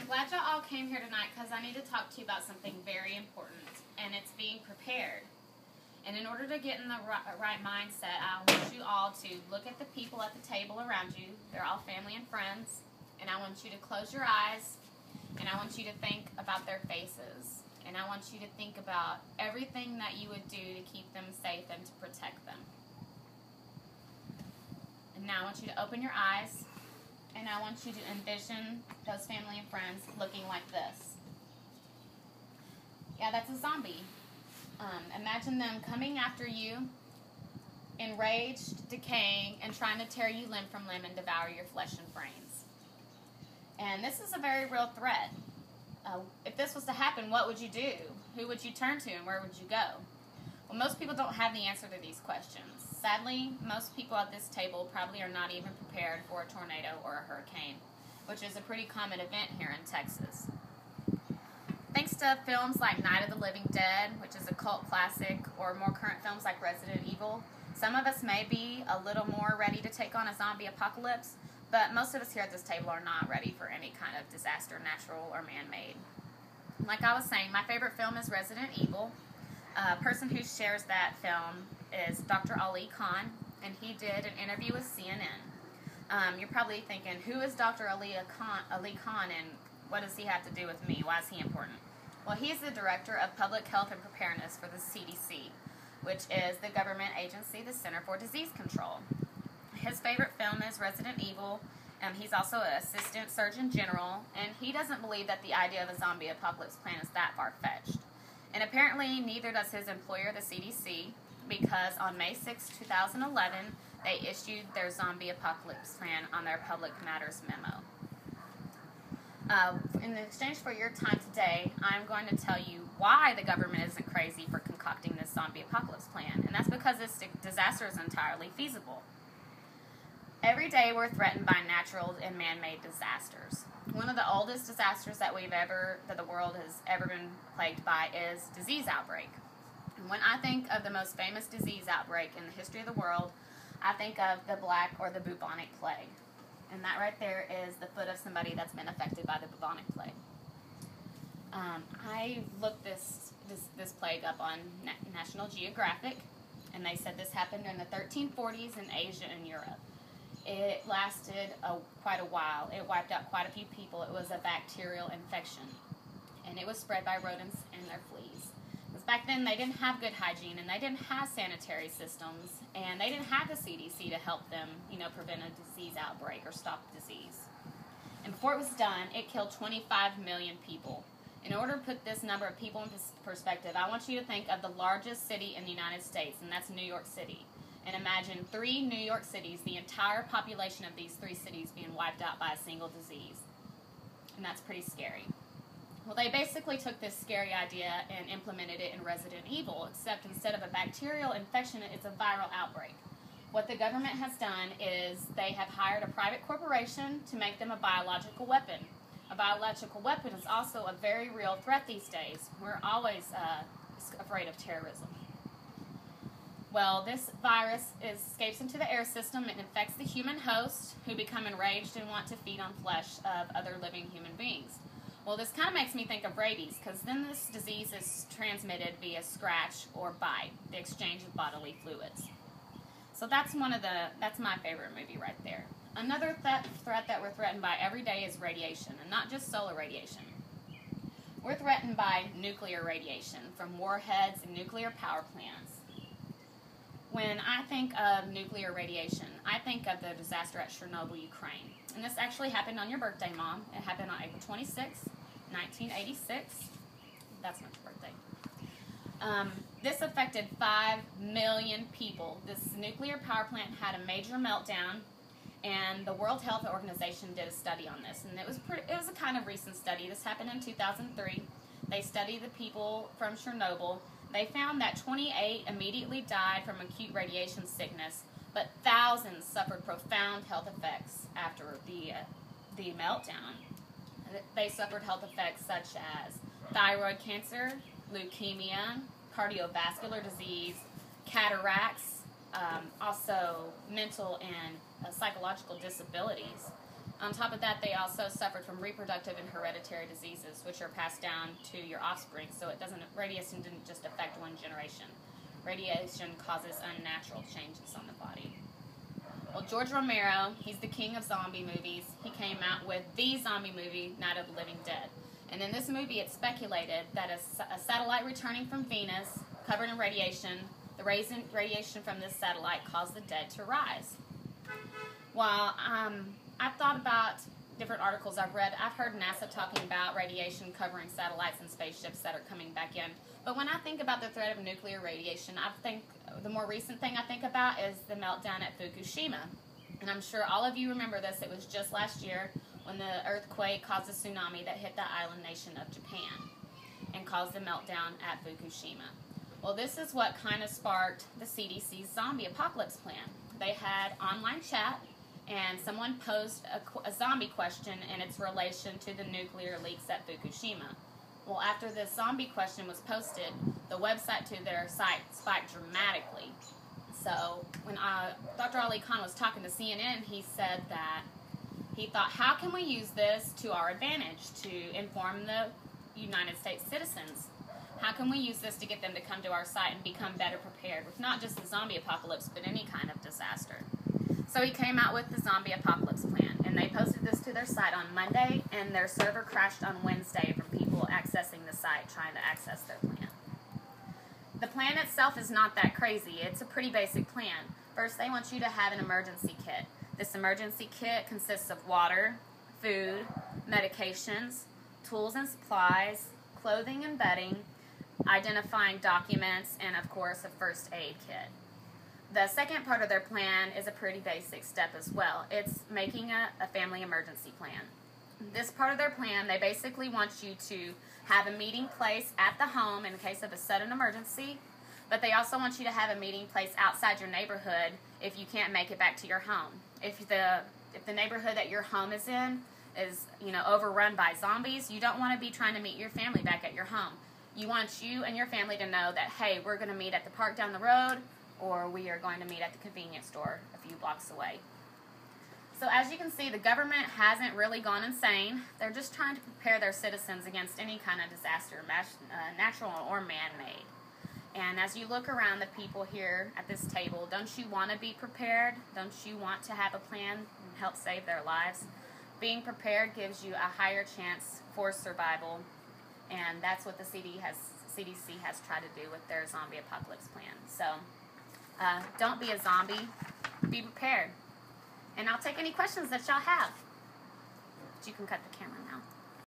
glad y'all all came here tonight because I need to talk to you about something very important, and it's being prepared. And in order to get in the right mindset, I want you all to look at the people at the table around you. They're all family and friends. And I want you to close your eyes, and I want you to think about their faces. And I want you to think about everything that you would do to keep them safe and to protect them. And now I want you to open your eyes, and I want you to envision those family and friends looking like this. Yeah, that's a zombie. Imagine them coming after you, enraged, decaying, and trying to tear you limb from limb and devour your flesh and brains. And this is a very real threat. If this was to happen, what would you do? Who would you turn to, and where would you go? Well, most people don't have the answer to these questions. Sadly, most people at this table probably are not even prepared for a tornado or a hurricane, which is a pretty common event here in Texas. Thanks to films like Night of the Living Dead, which is a cult classic, or more current films like Resident Evil, some of us may be a little more ready to take on a zombie apocalypse, but most of us here at this table are not ready for any kind of disaster, natural or man-made. Like I was saying, my favorite film is Resident Evil. A person who shares that film is Dr. Ali Khan, and he did an interview with CNN. You're probably thinking, who is Dr. Ali Khan, and what does he have to do with me? Why is he important? Well, he's the Director of Public Health and Preparedness for the CDC, which is the government agency, the Center for Disease Control. His favorite film is Resident Evil. He's also an Assistant Surgeon General, and he doesn't believe that the idea of a zombie apocalypse plan is that far-fetched. And apparently, neither does his employer, the CDC, because on May 6, 2011, they issued their zombie apocalypse plan on their Public Matters memo. In exchange for your time today, I'm going to tell you why the government isn't crazy for concocting this zombie apocalypse plan, and that's because this disaster is entirely feasible. Every day we're threatened by natural and man-made disasters. One of the oldest disasters that the world has ever been plagued by is disease outbreak. And when I think of the most famous disease outbreak in the history of the world, I think of the Black or the bubonic plague. And that right there is the foot of somebody that's been affected by the bubonic plague. I looked this plague up on National Geographic, and they said this happened during the 1340s in Asia and Europe. It lasted quite a while. It wiped out quite a few people. It was a bacterial infection, and it was spread by rodents and their fleas. Because back then they didn't have good hygiene, and they didn't have sanitary systems, and they didn't have the CDC to help them, prevent a disease outbreak or stop disease. And before it was done, it killed 25 million people. In order to put this number of people in perspective, I want you to think of the largest city in the United States, and that's New York City. And imagine 3 New York cities, the entire population of these 3 cities being wiped out by a single disease. And that's pretty scary. Well, they basically took this scary idea and implemented it in Resident Evil, except instead of a bacterial infection, it's a viral outbreak. What the government has done is they have hired a private corporation to make them a biological weapon. A biological weapon is also a very real threat these days. We're always afraid of terrorism. Well, this virus escapes into the air system and infects the human host, who become enraged and want to feed on flesh of other living human beings. Well, this kind of makes me think of rabies, because then this disease is transmitted via scratch or bite, the exchange of bodily fluids. So that's my favorite movie right there. Another threat that we're threatened by every day is radiation, and not just solar radiation. We're threatened by nuclear radiation from warheads and nuclear power plants. When I think of nuclear radiation, I think of the disaster at Chernobyl, Ukraine. And this actually happened on your birthday, Mom. It happened on April 26, 1986. That's not your birthday. This affected 5 million people. This nuclear power plant had a major meltdown, and the World Health Organization did a study on this. And it was a kind of recent study. This happened in 2003. They studied the people from Chernobyl. They found that 28 immediately died from acute radiation sickness, but thousands suffered profound health effects after the meltdown. They suffered health effects such as thyroid cancer, leukemia, cardiovascular disease, cataracts, also mental and psychological disabilities. On top of that, they also suffered from reproductive and hereditary diseases, which are passed down to your offspring. So radiation didn't just affect one generation. Radiation causes unnatural changes on the body. Well, George Romero, he's the king of zombie movies. He came out with the zombie movie, Night of the Living Dead. And in this movie, it's speculated that a satellite returning from Venus, covered in radiation, the radiation from this satellite caused the dead to rise. Well, I've thought about different articles I've read. I've heard NASA talking about radiation covering satellites and spaceships that are coming back in. But when I think about the threat of nuclear radiation, I think the more recent thing I think about is the meltdown at Fukushima. And I'm sure all of you remember this. It was just last year when the earthquake caused a tsunami that hit the island nation of Japan and caused the meltdown at Fukushima. Well, this is what kind of sparked the CDC's zombie apocalypse plan. They had online chat, and someone posed a zombie question in its relation to the nuclear leaks at Fukushima. Well, after this zombie question was posted, the website to their site spiked dramatically. So when Dr. Ali Khan was talking to CNN, he said that he thought, how can we use this to our advantage to inform the United States citizens? How can we use this to get them to come to our site and become better prepared with not just the zombie apocalypse, but any kind of disaster? So he came out with the zombie apocalypse plan, and they posted this to their site on Monday, and their server crashed on Wednesday from people accessing the site trying to access their plan. The plan itself is not that crazy. It's a pretty basic plan. First, they want you to have an emergency kit. This emergency kit consists of water, food, medications, tools and supplies, clothing and bedding, identifying documents, and of course a first aid kit. The second part of their plan is a pretty basic step as well. It's making a family emergency plan. This part of their plan, they basically want you to have a meeting place at the home in case of a sudden emergency, but they also want you to have a meeting place outside your neighborhood if you can't make it back to your home. If the neighborhood that your home is in is, overrun by zombies, you don't want to be trying to meet your family back at your home. You want you and your family to know that, hey, we're going to meet at the park down the road, or we are going to meet at the convenience store a few blocks away. So as you can see, the government hasn't really gone insane. They're just trying to prepare their citizens against any kind of disaster, natural or man-made. And as you look around the people here at this table, don't you want to be prepared? Don't you want to have a plan and help save their lives? Being prepared gives you a higher chance for survival, and that's what the CDC has tried to do with their zombie apocalypse plan. So don't be a zombie. Be prepared. And I'll take any questions that y'all have. But you can cut the camera now.